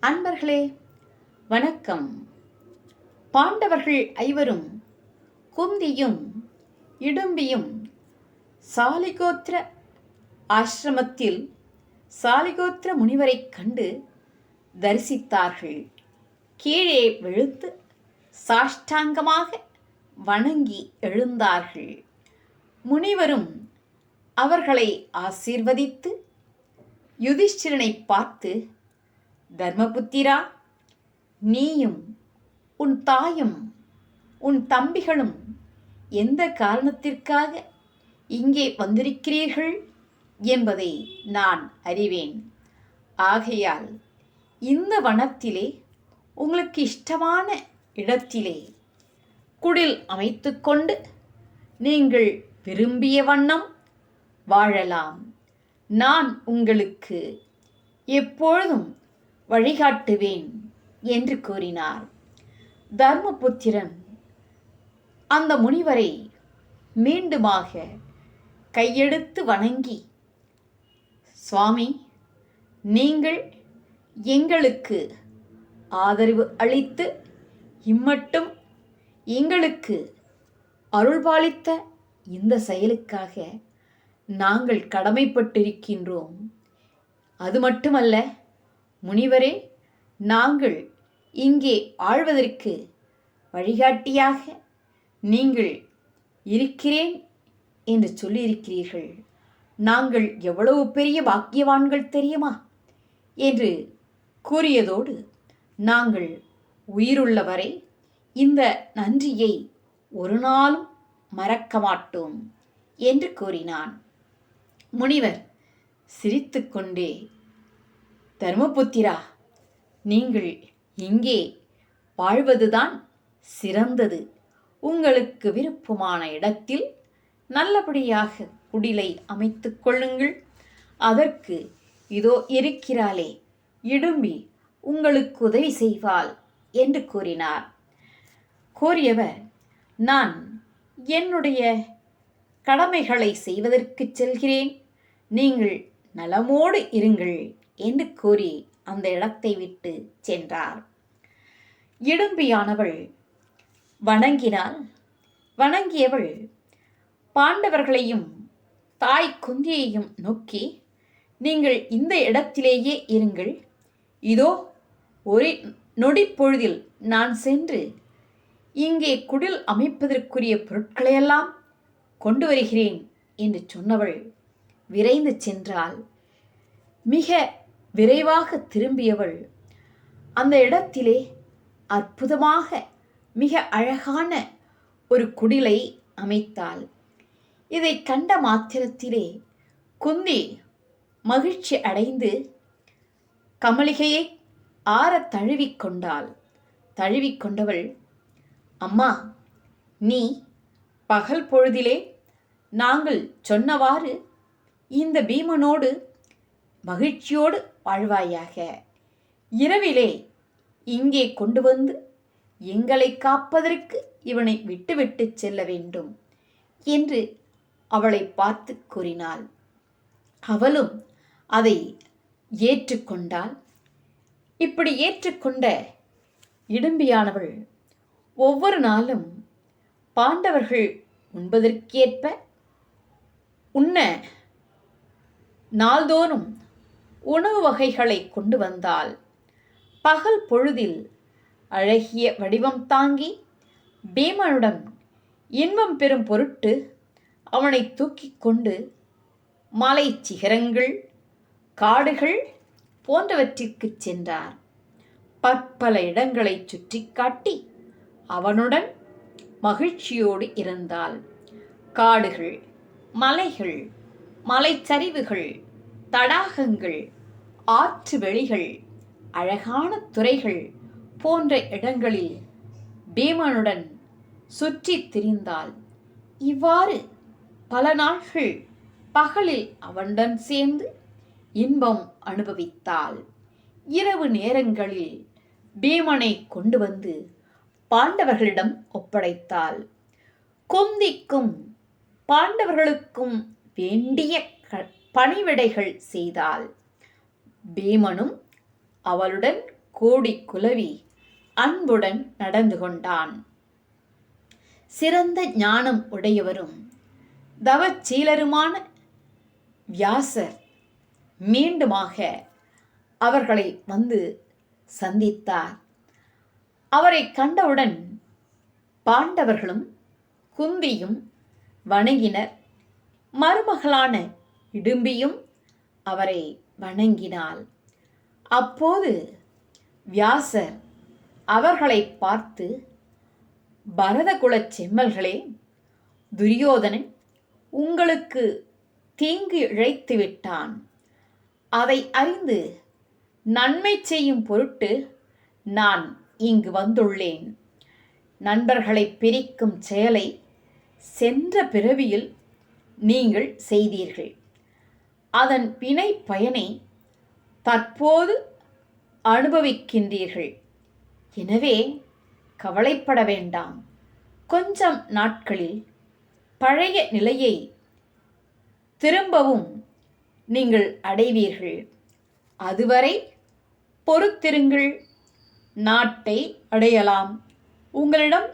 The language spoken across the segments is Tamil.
அன்பர்களே, வணக்கம். பாண்டவர்கள் ஐவரும் குந்தியும் இடும்பியும் சாலிகோத்திர ஆசிரமத்தில் சாலிகோத்திர முனிவரைக் கண்டு தரிசித்தார்கள். கீழே விழுந்து சாஷ்டாங்கமாக வணங்கி எழுந்தார்கள். முனிவரும் அவர்களை ஆசீர்வதித்து யுதிஷ்டிரனை பார்த்து, தர்மபுத்திரா, நீயும் உன் தாயும் உன் தம்பிகளும் எந்த காரணத்திற்காக இங்கே வந்திருக்கிறீர்கள் என்பதை நான் அறிவேன். ஆகையால் இந்த வனத்திலே உங்களுக்கு இஷ்டமான இடத்திலே குடில் அமைத்துக்கொண்டு நீங்கள் விரும்பிய வண்ணம் வாழலாம். நான் உங்களுக்கு எப்பொழுதும் வழிகாட்டுவேன் என்று கூறினார். தர்மபுத்திரன் அந்த முனிவரை மீண்டுமாக கையெடுத்து வணங்கி, சுவாமி, நீங்கள் எங்களுக்கு ஆதரவு அளித்து இம்மட்டும் எங்களுக்கு அருள்பாலித்த இந்த செயலுக்காக நாங்கள் கடமைப்பட்டிருக்கின்றோம். அது மட்டுமல்ல முனிவரே, நாங்கள் இங்கே ஆழ்வதற்கு வழிகாட்டியாக நீங்கள் இருக்கிறேன் என்று சொல்லியிருக்கிறீர்கள். நாங்கள் எவ்வளவு பெரிய பாக்கியவான்கள் தெரியுமா என்று கூறியதோடு, நாங்கள் உயிருள்ளவரை இந்த நன்றியை ஒரு நாளும் மறக்க மாட்டோம் என்று கூறினான். முனிவர் சிரித்துக்கொண்டே, தர்மபுத்திரா, நீங்கள் இங்கே வாழ்வதுதான் சிறந்தது. உங்களுக்கு விருப்பமான இடத்தில் நல்லபடியாக குடிலை அமைத்துக் கொள்ளுங்கள். அதற்கு இதோ இருக்கிறாளே இடும்பி உங்களுக்கு உதவி செய்வாள் என்று கூறினார். கூறியவர், நான் என்னுடைய கடமைகளை செய்வதற்கு செல்கிறேன், நீங்கள் நலமோடு இருங்கள் என்று கூறி அந்த இடத்தை விட்டு சென்றார். இடும்பியானவள் வணங்கினாள். வணங்கியவள் பாண்டவர்களையும் தாய் குந்தியையும் நோக்கி, நீங்கள் இந்த இடத்திலேயே இருங்கள். இதோ ஒரு நொடிப்பொழுதில் நான் சென்று இங்கே குடில் அமைப்பதற்குரிய பொருட்களையெல்லாம் கொண்டு வருகிறேன் என்று சொன்னவள் விரைந்து சென்றாள். மிக விரைவாக திரும்பியவள் அந்த இடத்திலே அற்புதமாக மிக அழகான ஒரு குடிலை அமைத்தாள். இதை கண்ட மாத்திரத்திலே குந்தி மகிழ்ச்சி அடைந்து கமலிகையை ஆற தழுவிக்கொண்டாள். தழுவிக்கொண்டவள், அம்மா, நீ பகல் பொழுதிலே நாங்கள் சொன்னவாறு இந்த பீமனோடு மகிழ்ச்சியோடு வாழ்வாயாக. இரவிலே இங்கே கொண்டு வந்து எங்களை காப்பதற்கு இவனை விட்டுவிட்டு செல்ல வேண்டும் என்று அவளை பார்த்து கூறினாள். அவளும் அதை ஏற்றுக்கொண்டாள். இப்படி ஏற்றுக்கொண்ட இடும்பியானவள் ஒவ்வொரு நாளும் பாண்டவர்கள் உண்பதற்கேற்ப உண்ண நாள்தோறும் உணவு வகைகளை கொண்டு வந்தாள். பகல் பொழுதில் அழகிய வடிவம் தாங்கி பீமனுடன் இன்பம் பெறும் பொருட்டு அவனை தூக்கி கொண்டு மலை சிகரங்கள், காடுகள் போன்றவற்றிற்கு சென்றார். பற்பல இடங்களை சுற்றி காட்டி அவனுடன் மகிழ்ச்சியோடு இருந்தாள். காடுகள், மலைகள், மலைச்சரிவுகள், தடாகங்கள், ஆற்று வெளிகள், அழகான துறைகள் போன்ற இடங்களில் பீமனுடன் சுற்றி திரிந்தாள். இவ்வாறு பல நாட்கள் பகலில் அவனுடன் சேர்ந்து இன்பம் அனுபவித்தாள். இரவு நேரங்களில் பீமனை கொண்டு வந்து பாண்டவர்களிடம் ஒப்படைத்தாள். குந்திக்கும் பாண்டவர்களுக்கும் வேண்டிய பணிவிடைகள் செய்தாள். பீமனும் அவளுடன் கோடி குலவி அன்புடன் நடந்து கொண்டான். சிறந்த ஞானம் உடையவரும் தவச்சீலருமான வியாசர் மீண்டுமாக அவர்களை வந்து சந்தித்தார். அவரை கண்டவுடன் பாண்டவர்களும் குந்தியும் வணங்கினர். மருமகளான இடும்பியும் அவரை வணங்கினாள். அப்போது வியாசர் அவர்களை பார்த்து, பரதகுலச் செம்மல்களே, துரியோதனன் உங்களுக்கு தீங்கு இழைத்து விட்டான். அதை அறிந்து நன்மை செய்யும் பொருட்டு நான் இங்கு வந்துள்ளேன். நண்பர்களை பிரிக்கும் செயலை சென்ற பிறவியில் நீங்கள் செய்தீர்கள். அதன் வினை பயனை தற்போது அனுபவிக்கின்றீர்கள். எனவே கவலைப்பட வேண்டாம். கொஞ்சம் நாட்களில் பழைய நிலையை திரும்பவும் நீங்கள் அடைவீர்கள். அதுவரை பொறுத்திருங்கள். நாட்டை அடையலாம். உங்களிடம்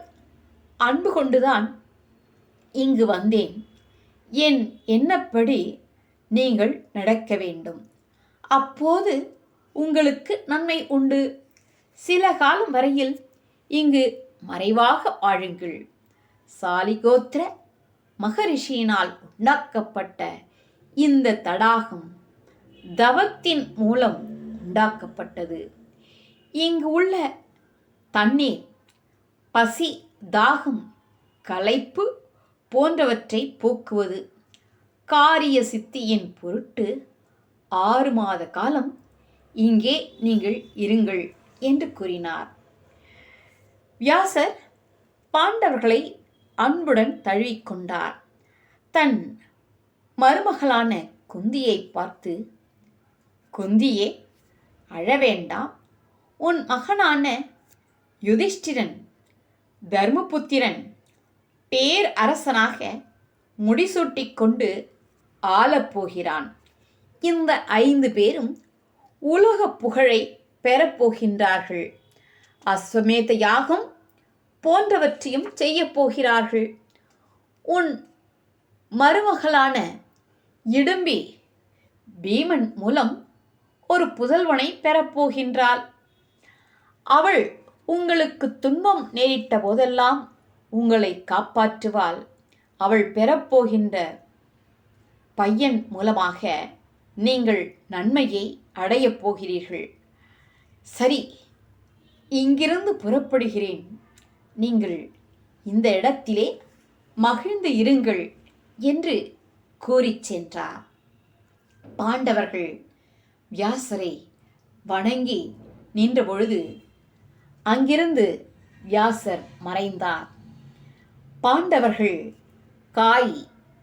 அன்பு கொண்டுதான் இங்கு வந்தேன். என் எண்ணப்படி நீங்கள் நடக்க வேண்டும். அப்போது உங்களுக்கு நன்மை உண்டு. சில காலம் வரையில் இங்கு மறைவாக வாழுங்கள். சாலிகோத்திர மகரிஷியினால் உண்டாக்கப்பட்ட இந்த தடாகம் தவத்தின் மூலம் உண்டாக்கப்பட்டது. இங்கு உள்ள தண்ணீர் பசி, தாகம், களைப்பு போன்றவற்றை போக்குவது. காரிய சித்தியின் பொருட்டு 6 மாத காலம் இங்கே நீங்கள் இருங்கள் என்று கூறினார். வியாசர் பாண்டவர்களை அன்புடன் தழுவிக்கொண்டார். தன் மருமகளான குந்தியை பார்த்து, குந்தியே, அழவேண்டாம். உன் மகனான யுதிஷ்டிரன் தர்மபுத்திரன் பேர் அரசனாக முடிசூட்டிக் கொண்டு ஆளப்போகிறான். இந்த 5 பேரும் உலக புகழை பெறப்போகின்றார்கள். அஸ்வமேத யாகம் போன்றவற்றையும் செய்யப் போகிறார்கள். உன் மருமகளான இடும்பி பீமன் மூலம் ஒரு புதல்வனை பெறப்போகின்றாள். அவள் உங்களுக்கு துன்பம் நேரிட்ட போதெல்லாம் உங்களை காப்பாற்றுவாள். அவள் பெறப்போகின்ற பையன் மூலமாக நீங்கள் நன்மையை அடையப் போகிறீர்கள். சரி, இங்கிருந்து புறப்படுகிறேன். நீங்கள் இந்த இடத்திலே மகிழ்ந்து இருங்கள் என்று கூறிச் சென்றார். பாண்டவர்கள் வியாசரை வணங்கி நின்றபொழுது அங்கிருந்து வியாசர் மறைந்தார். பாண்டவர்கள் காய்,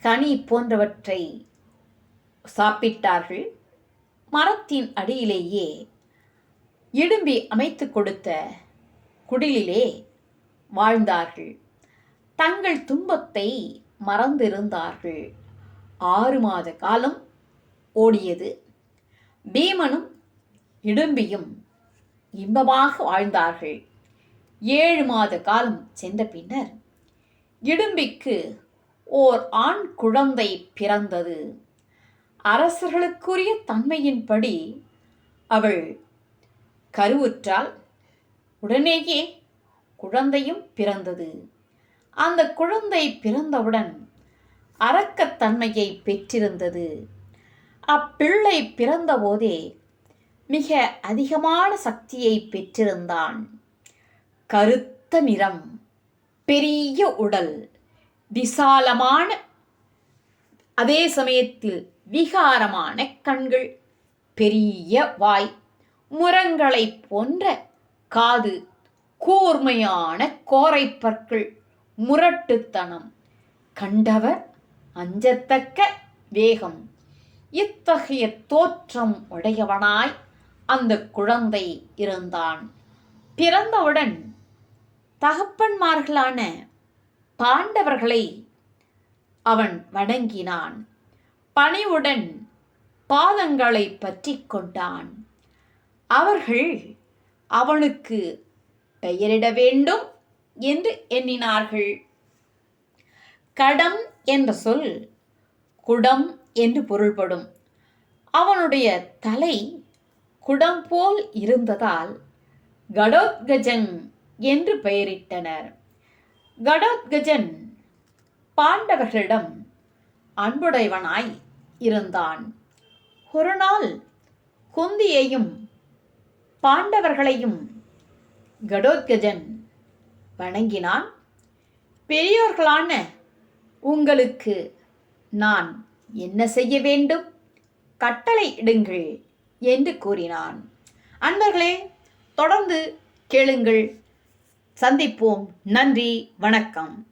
கனி போன்றவற்றை சாப்பிட்டார்கள். மரத்தின் அடியிலேயே இடும்பி அமைத்து கொடுத்த குடிலிலே வாழ்ந்தார்கள். தங்கள் துன்பத்தை மறந்திருந்தார்கள். 6 மாத காலம் ஓடியது. பீமனும் இடும்பியும் இன்பமாக வாழ்ந்தார்கள். 7 மாத காலம் சென்ற பின்னர் இடும்பிக்கு ஓர் ஆண் குழந்தை பிறந்தது. அரசர்களுக்குரிய தன்மையின்படி அவள் கருவுற்றால். உடனேயே குழந்தையும் பிறந்தது. அந்த குழந்தை பிறந்தவுடன் அரக்கத்தன்மையை பெற்றிருந்தது. அப்பிள்ளை பிறந்தபோதே மிக அதிகமான சக்தியை பெற்றிருந்தான். கருத்த நிறம், பெரிய உடல், விசாலமான, அதே சமயத்தில் விகாரமான கண்கள், பெரிய வாய், முரங்களை போன்ற காது, கூர்மையான கோரைப்பற்கள், முரட்டுத்தனம், கண்டவர் அஞ்சத்தக்க வேகம். இத்தகைய தோற்றம் உடையவனாய் அந்த குழந்தை இருந்தான். பிறந்தவுடன் தகப்பன்மார்களான பாண்டவர்களை அவன் வணங்கினான். பணிவுடன் பாதங்களை பற்றி கொண்டான். அவர்கள் அவனுக்கு பெயரிட வேண்டும் என்று எண்ணினார்கள். கடம் என்ற சொல் குடம் என்று பொருள்படும். அவனுடைய தலை குடம் போல் இருந்ததால் கடோத்கஜன் என்று பெயரிட்டனர். கடோத்கஜன் பாண்டவர்களிடம் அன்புடையவனாய் இருந்தான். ஒரு நாள் குந்தியையும் பாண்டவர்களையும் கடோத்கஜன் வணங்கினான். பெரியோர்களான உங்களுக்கு நான் என்ன செய்ய வேண்டும்? கட்டளை இடுங்கள் என்று கூறினான். அன்பர்களே, தொடர்ந்து கேளுங்கள். சந்திப்போம். நன்றி, வணக்கம்.